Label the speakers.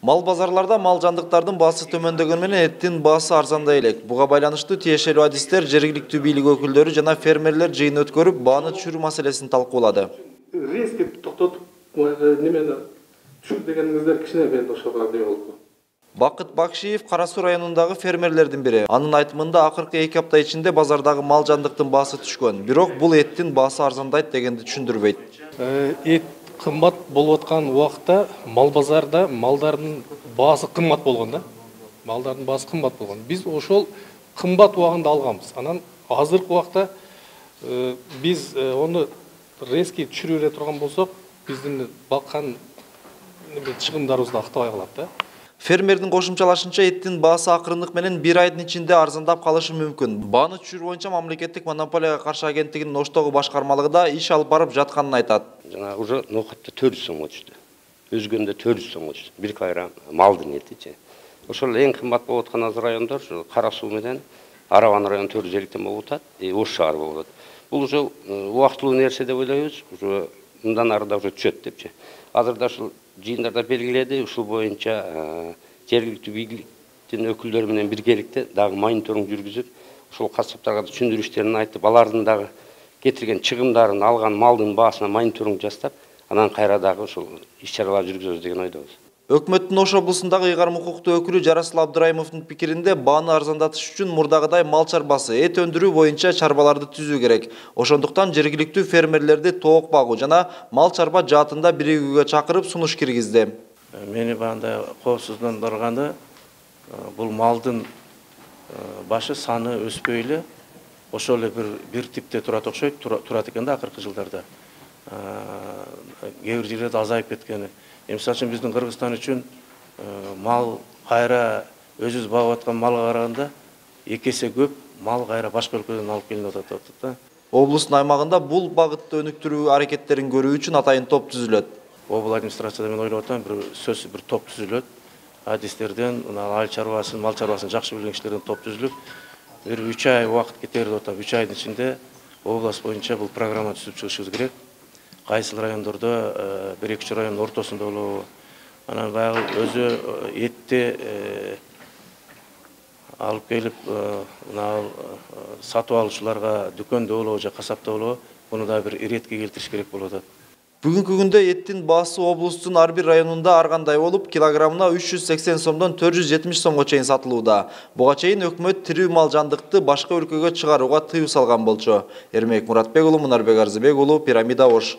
Speaker 1: Мал базарларда мал жандыктардын баасы төмөндөгөнү менен эттин баасы арзандай элек. Буга байланыштуу тиешелүү адистер жергиликтүү бийлик өкүлдөрү жана фермерлер жыйын өткөрүп, бааны түшүрүү маселесин талкуулады.
Speaker 2: Резко токтотуп немени түшүр дегениңиздер кичине мен ошого не болду.
Speaker 1: Бакыт Бакшиев Кара Суу районундагы фермерлердин бири. Анын айтымында акыркы 2 апта ичинде базардагы мал жандыктын баасы түшкөн. Бирок бул эттин баасы арзандайт дегенди түшүндүрбөйт.
Speaker 3: Эт кымбат болуп аткан убакта мал базарда малдардын баасы кымбат болгон да. Малдардын баасы кымбат болгон. Биз ошол кымбат убагында алганбыз. Анан азыркы убакта биз ону резки түшүрө турган болсок, биздин баккан чыгымдарыбыз да актабай калат да.
Speaker 1: Фермердин кошумчалашынча эттин баасы акырындык менен 1 айдын ичинде арзандап калышы мүмкүн. Бааны түшүрүү боюнча мамлекеттик монополияга каршы агенттигинин Оштогу башкармалыгы да иш алып барып жатканын айтат.
Speaker 4: Жана уже нокатта 400 сомго түштү. Өзгөндө 400 сомго түштү. 1 килограмм малдын этичи. Ошол эң кымбат болуп аткан азыр райондор Кара Суу менен Араван району 450 болуп атат, Ош шаар болуп атат. Бул уже убактылуу нерсе деп ойлойбуз. Уже мындан ары да уже түшөт депчи. Азыр да ушул жыйындарда белгиледи, ушул боюнча жергиликтүү бийликтин өкүлдөрү менен биргеликте дагы мониторинг жүргүзүп, ошол касаптарга түшүндүрүү иштерин айтып, алардын дагы кетирген чыгымдарын, алган малдын баасына мониторинг жасап, анан кайра дагы ушул иш-чаралар жүргүзөбүз деген ойдобуз.
Speaker 1: Өкмөттүн Ош облусундагы ыйгарым укуктуу өкүлү Жарасыл Абдырайымовдун пикиринде бааны арзандатыш үчүн мурдагыдай мал чарбасы, эт өндүрүү боюнча чарбаларды түзүү керек. Ошондуктан жергиликтүү фермерлерди тоок багуу жана мал чарба жаатында биригүүгө чакырып сунуш киргизди.
Speaker 5: Мени баандай коопсуздандырганы бул малдын башы саны өспөй эле ошол эле бир типте турат окшойт, турат экен да акыркы жылдарда. Кээ бир жерлерде азайып кеткени. Мисалы үчүн биздин Кыргызстан үчүн мал кайра өзүбүз багып аткан малга караганда 2 эсе көп мал кайра башка өлкөдөн алып келинип атат да.
Speaker 1: Облустун аймагында бул багытты өнүктүрүү аракеттерин көрүү үчүн атайын топ түзүлөт.
Speaker 5: Обул администрацияда мен ойлоп атам, бир топ түзүлөт. Адистерден, мал чарбасын жакшы билген кишилерден топ түзүлүп, бир 3 ай убакыт кетер деп атам. 3 айдын ичинде область боюнча бул программа түзүп чыгышыбыз керек. Кайсыл райондордо 1-2 райондун ортосунда болобу. Анан баягы өзү этти алып келип, сатып алуучуларга дүкөндө болобу же касапта болобу, буну да бир иретке келтириш керек болуп атат.
Speaker 1: Бүгүнкү күндө эттин баасы облустун ар бир районунда ар кандай болуп, килограммына 380 сомдон 470 сомго чейин сатылууда. Буга чейин өкмөт тирүү мал жандыкты башка өлкөгө чыгарууга тыюу салган болчу. Эрмек Муратбек уулу, Мунарбек Арзыбек уулу, Пирамида Ош.